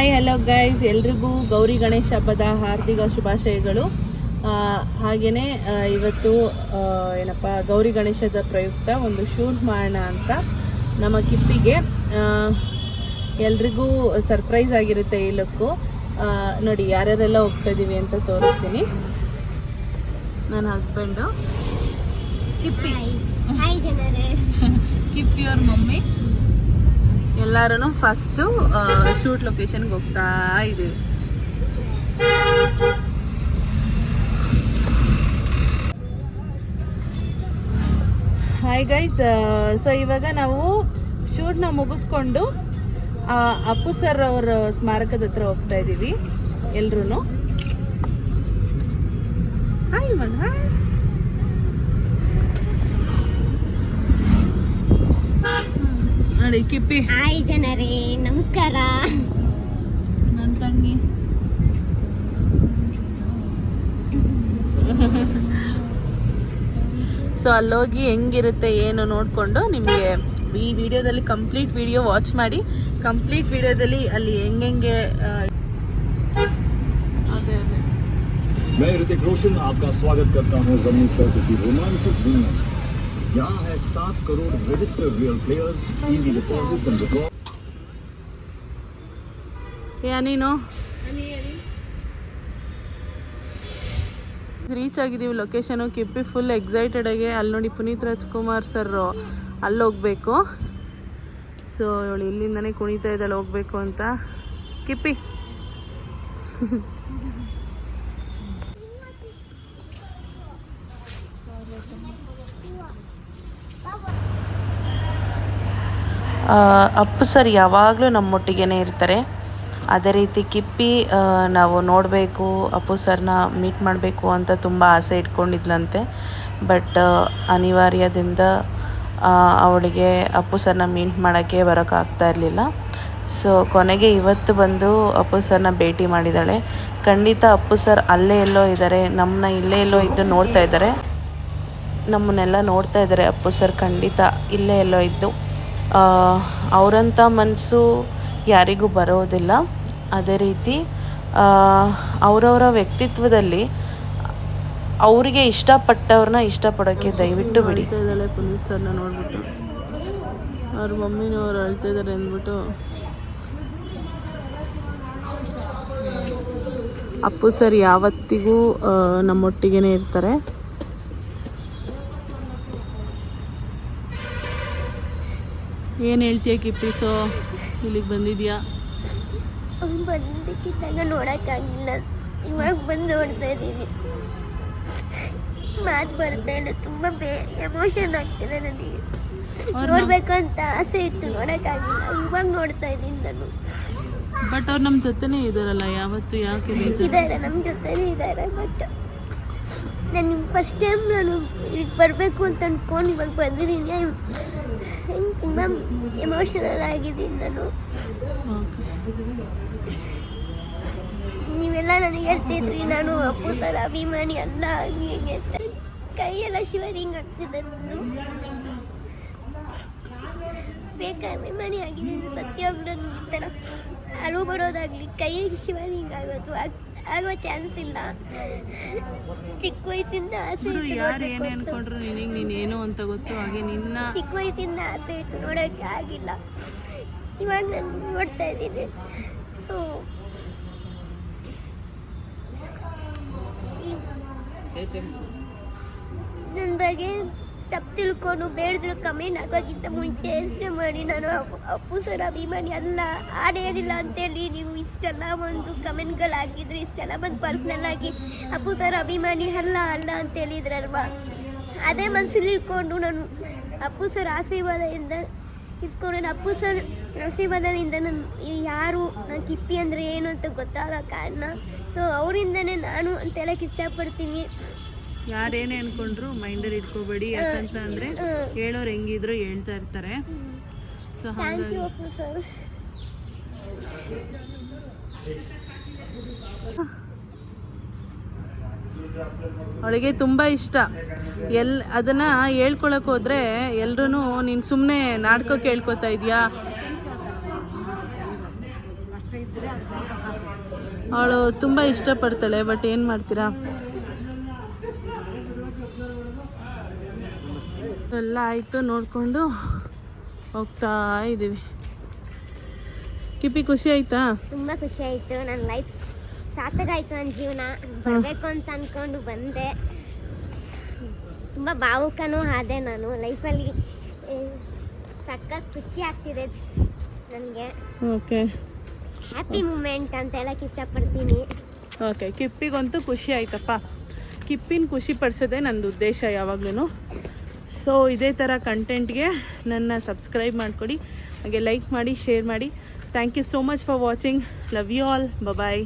Hi hello guys, ಎಲ್ರಿಗೂ ಗೌರಿ ಗಣೇಶ ಹಬ್ಬದ ಹಾರ್ದಿಕ ಶುಭಾಶಯಗಳು. ಹಾಗೆಯೇ ಇವತ್ತು ಏನಪ್ಪ ಗೌರಿ ಗಣೇಶದ ಪ್ರಯುಕ್ತ ಒಂದು ಶೂಟ್ ಮಾಡೋಣ ಅಂತ ನಮ್ಮ ಕಿಪ್ಪಿಗೆ ಎಲ್ರಿಗೂ ಸರ್ಪ್ರೈಸ್ ಆಗಿರುತ್ತೆ. ಈ ಲುಕ್ಕು ನೋಡಿ ಯಾರ್ಯಾರೆಲ್ಲ ಹೋಗ್ತಾ ಇದ್ದೀವಿ ಅಂತ ತೋರಿಸ್ತೀನಿ. ನನ್ನ ಹಸ್ಬೆಂಡು ಕಿಪ್ಪಿ, ಕಿಪ್ಪಿ ಅವ್ರ ಮಮ್ಮಿ, ಎಲ್ಲರೂ ಫಸ್ಟು ಶೂಟ್ ಲೊಕೇಶನ್ಗೆ ಹೋಗ್ತಾ ಇದ್ದೀವಿ. ಹಾಯ್ ಗೈಸ್, ಸೊ ಇವಾಗ ನಾವು ಶೂಟ್ನ ಮುಗಿಸ್ಕೊಂಡು ಅಪ್ಪು ಸರ್ ಅವ್ರ ಸ್ಮಾರಕದ ಹತ್ರ ಹೋಗ್ತಾ ಇದ್ದೀವಿ ಎಲ್ರೂ. Hi Mann, hi. ನೋಡಿ ಕಿಪ್ಪಿ. ಹಾಯ್ ಜನರೇ, ನಮಸ್ಕಾರ. ನನ್ನ ತಂಗಿ ಸೊ ಅಲ್ಲೋಗಿ ಹೆಂಗಿರುತ್ತೆ ಏನು ನೋಡಿಕೊಂಡು ನಿಮಗೆ ಈ ವಿಡಿಯೋದಲ್ಲಿ ಕಂಪ್ಲೀಟ್ ವಿಡಿಯೋ ವಾಚ್ ಮಾಡಿ. ಕಂಪ್ಲೀಟ್ ವಿಡಿಯೋದಲ್ಲಿ ಅಲ್ಲಿ ಹೆಂಗೆ ಅದೇ ಅದೇ मैं ऋतिक रोशन आपका स्वागत करता हूं रमी शॉट की रोमांचक दुनिया में। यहाँ है 7 crore registered real players, easy deposits and withdraw. ನೀನು ರೀಚ್ ಆಗಿದ್ದೀವಿ ಲೊಕೇಶನು. ಕಿಪ್ಪಿ ಫುಲ್ ಎಕ್ಸೈಟೆಡ್ ಆಗಿ ಅಲ್ಲಿ ನೋಡಿ ಪುನೀತ್ ರಾಜ್ಕುಮಾರ್ ಸರ್ ಅಲ್ಲಿ ಹೋಗ್ಬೇಕು. ಸೊ ಇವಳು ಇಲ್ಲಿಂದನೇ ಕುಣಿತಾ ಇದ್ದಾಳೆ ಹೋಗ್ಬೇಕು ಅಂತ. ಕಿಪ್ಪಿ ಅಪ್ಪು ಸರ್ ಯಾವಾಗಲೂ ನಮ್ಮೊಟ್ಟಿಗೆ ಇರ್ತಾರೆ. ಅದೇ ರೀತಿ ಕಿಪ್ಪಿ ನಾವು ನೋಡಬೇಕು, ಅಪ್ಪು ಸರ್ನ ಮೀಟ್ ಮಾಡಬೇಕು ಅಂತ ತುಂಬ ಆಸೆ ಇಟ್ಕೊಂಡಿದ್ಲಂತೆ. ಬಟ್ ಅನಿವಾರ್ಯದಿಂದ ಅವಳಿಗೆ ಅಪ್ಪು ಸರ್ನ ಮೀಟ್ ಮಾಡೋಕ್ಕೆ ಬರೋಕ್ಕಾಗ್ತಾ ಇರಲಿಲ್ಲ. ಸೊ ಕೊನೆಗೆ ಇವತ್ತು ಬಂದು ಅಪ್ಪು ಸರ್ನ ಭೇಟಿ ಮಾಡಿದ್ದಾಳೆ. ಖಂಡಿತ ಅಪ್ಪು ಸರ್ ಅಲ್ಲೇ ಎಲ್ಲೋ ಇದ್ದಾರೆ, ನಮ್ಮನ್ನ ಇಲ್ಲೇ ಎಲ್ಲೋ ಇದ್ದು ನೋಡ್ತಾ ಇದ್ದಾರೆ, ನಮ್ಮನ್ನೆಲ್ಲ ನೋಡ್ತಾ ಇದ್ದಾರೆ. ಅಪ್ಪು ಸರ್ ಖಂಡಿತ ಇಲ್ಲೇ ಎಲ್ಲೋ ಇದ್ದು. ಅವರಂಥ ಮನಸ್ಸು ಯಾರಿಗೂ ಬರೋದಿಲ್ಲ. ಅದೇ ರೀತಿ ಅವರವರ ವ್ಯಕ್ತಿತ್ವದಲ್ಲಿ ಅವರಿಗೆ ಇಷ್ಟಪಟ್ಟವ್ರನ್ನ ಇಷ್ಟಪಡೋಕ್ಕೆ ದಯವಿಟ್ಟು ಬಿಡಿ. ಇದ್ದಾಳೆ ಪುನೀತ್ ಸರ್ನ ನೋಡ್ಬಿಟ್ಟು ಅವ್ರ ಮಮ್ಮಿನವ್ರು ಅಳ್ತಾ ಇದ್ದಾರೆ ಅಂದ್ಬಿಟ್ಟು. ಅಪ್ಪು ಸರ್ ಯಾವತ್ತಿಗೂ ನಮ್ಮೊಟ್ಟಿಗೆ ಇರ್ತಾರೆ. ಏನು ಹೇಳ್ತೀಯ ಕಿಪ್ಪಿ? ಸೊ ಇಲ್ಲಿಗೆ ಬಂದಿದ್ಯಾ? ಬಂದಕ್ಕಿದ್ದಾಗ ನೋಡೋಕ್ಕಾಗಿಲ್ಲ, ಇವಾಗ ಬಂದು ನೋಡ್ತಾ ಇದ್ದೀನಿ. ಮಾತು ಬರ್ತಾ ಇಲ್ಲ, ತುಂಬ ಎಮೋಷನ್ ಆಗ್ತಿದೆ ನನಗೆ. ನೋಡ್ಬೇಕಂತ ಆಸೆ ಇತ್ತು, ನೋಡೋಕ್ಕಾಗಿಲ್ಲ. ಇವಾಗ ನೋಡ್ತಾ ಇದ್ದೀನಿ ನಾನು. ಬಟ್ ಅವ್ರು ನಮ್ಮ ಜೊತೆನೇ ಇದ್ದಾರಲ್ಲ ಯಾವತ್ತು, ಯಾಕೆ ಇದ್ದಾರೆ, ನಮ್ಮ ಜೊತೆನೇ ಇದ್ದಾರೆ. ಬಟ್ ನಾನು ಫಸ್ಟ್ ಟೈಮ್ ನಾನು ಇಲ್ಲಿಗೆ ಬರಬೇಕು ಅಂತ ಅಂದ್ಕೊಂಡು ಇವಾಗ ಬಂದಿದ್ದೀನಿ. ಹೆಂಗೆ ತುಂಬ ಎಮೋಷನಲ್ ಆಗಿದ್ದೀನಿ ನಾನು. ನೀವೆಲ್ಲ ನನಗೆ ಹೇಳ್ತಿದ್ರಿ ನಾನು ಅಪ್ಪು ಸರ್ ಅಭಿಮಾನಿ ಅಲ್ಲ ಹಂಗೆ ಹಿಂಗೆ ಅಂತ. ಕೈಯೆಲ್ಲ ಶಿವರಿಂಗ್ ಆಗ್ತಿದೆ. ನಾನು ಬೇಕ ಅಭಿಮಾನಿ ಆಗಿದ್ದೀನಿ. ಸತ್ಯವಾಗ್ಲೂ ನನಗೆ ಈ ಥರ ಅಳು ಬರೋದಾಗಲಿ ಕೈಗೆ ಶಿವರಿಂಗ್ ಆಗೋದು ಆಗೋ ಚಾನ್ಸ್ ಇಲ್ಲ. ಚಿಕ್ಕ ವಯಸ್ಸಿಂದ ಆಸೆ ಇತ್ತು, ಯಾರು ಏನೇ ಅನ್ಕೊಂಡ್ರು ನಿನಗೆ ನೀನೇನು ಅಂತ ಗೊತ್ತು. ಹಾಗೆ ನಿನ್ನ ಚಿಕ್ಕ ವಯಸ್ಸಿಂದ ಆಸೆ ಇತ್ತು, ನೋಡೋಕ್ಕೆ ಆಗಿಲ್ಲ. ಇವಾಗ ನಾನು ನೋಡ್ತಾ ಇದ್ದೀನಿ. ಸೊ ನನ್ನ ಬಗ್ಗೆ ತಪ್ಪು ತಿಳ್ಕೊಂಡು ಬೇಡಿದ್ರು ಕಮೆಂಟ್ ಆಗೋಕ್ಕಿಂತ ಮುಂಚೆ ಯೋಚನೆ ಮಾಡಿ ನಾನು ಅಪ್ಪು ಸರ್ ಅಭಿಮಾನಿ ಅಲ್ಲ, ಹಾಡೇನಿಲ್ಲ ಅಂತೇಳಿ ನೀವು ಇಷ್ಟೆಲ್ಲ ಒಂದು ಕಮೆಂಟ್ಗಳು ಹಾಕಿದ್ರಿ, ಇಷ್ಟೆಲ್ಲ ಬಂದು ಪರ್ಸ್ನಲ್ ಆಗಿ ಅಪ್ಪು ಸರ್ ಅಭಿಮಾನಿ ಅಲ್ಲ ಅಂತ ಹೇಳಿದ್ರಲ್ವಾ. ಅದೇ ಮನಸ್ಸಲ್ಲಿ ಇಟ್ಕೊಂಡು ನಾನು ಅಪ್ಪು ಸರ್ ಆಶೀರ್ವಾದದಿಂದ ಇಸ್ಕೊಂಡು ನಾನು ಅಪ್ಪು ಸರ್ ಆಶೀರ್ವಾದದಿಂದ ನಾನು ಯಾರು, ನಾನು ಕಿಪ್ಪಿ ಅಂದರೆ ಏನು ಅಂತ ಗೊತ್ತಾಗೋ ಕಾರಣ. ಸೊ ಅವರಿಂದನೇ ನಾನು ಅಂತ ಹೇಳಕ್ಕೆ ಇಷ್ಟಪಡ್ತೀನಿ. ಯಾರೇನೇ ಅನ್ಕೊಂಡ್ರು ಮೈಂಡಲ್ಲಿ ಇಟ್ಕೋಬೇಡಿ. ಯಾಕಂತ ಅಂದರೆ ಹೇಳೋರು ಹೆಂಗಿದ್ರು ಹೇಳ್ತಾ ಇರ್ತಾರೆ. So thank you Appu sir. ಅವಳಿಗೆ ತುಂಬ ಇಷ್ಟ. ಅದನ್ನು ಹೇಳ್ಕೊಳಕ್ಕೆ ಹೋದರೆ ಎಲ್ರೂ ನೀನು ಸುಮ್ಮನೆ ನಾಟಕ ಕೇಳ್ಕೊತಾ ಇದೆಯಾ, ಅವಳು ತುಂಬ ಇಷ್ಟಪಡ್ತಾಳೆ, ಬಟ್ ಏನು ಮಾಡ್ತೀರಾ, ಎಲ್ಲ ಆಯಿತು, ನೋಡಿಕೊಂಡು ಹೋಗ್ತಾ ಇದ್ದೀವಿ. ಕಿಪ್ಪಿ ಖುಷಿ ಆಯ್ತಾ? ತುಂಬ ಖುಷಿ ಆಯಿತು. ನನ್ನ ಲೈಫ್ ಸಾರ್ಥಕ ಆಯಿತು, ನನ್ನ ಜೀವನ ಬರಬೇಕು ಅಂತ ಅಂದ್ಕೊಂಡು ಬಂದೆ. ತುಂಬ ಭಾವುಕನೂ ಆದೆ ನಾನು. ಲೈಫಲ್ಲಿ ಸಖತ್ ಖುಷಿ ಆಗ್ತಿದೆ ನನಗೆ. ಓಕೆ, ಹ್ಯಾಪಿ ಮೂಮೆಂಟ್ ಅಂತ ಹೇಳಕ್ಕೆ ಇಷ್ಟಪಡ್ತೀನಿ. ಓಕೆ, ಕಿಪ್ಪಿಗಂತೂ ಖುಷಿ ಆಯ್ತಪ್ಪ. ಕಿಪ್ಪಿನ ಖುಷಿ ಪಡಿಸೋದೇ ನಂದು ಉದ್ದೇಶ ಯಾವಾಗ್ಲೂ. ಸೊ ಇದೇ ಥರ ಕಂಟೆಂಟ್ಗೆ ನನ್ನ ಸಬ್ಸ್ಕ್ರೈಬ್ ಮಾಡಿಕೊಡಿ, ಹಾಗೆ ಲೈಕ್ ಮಾಡಿ, ಶೇರ್ ಮಾಡಿ. Thank you so much for watching. Love you all. Bye.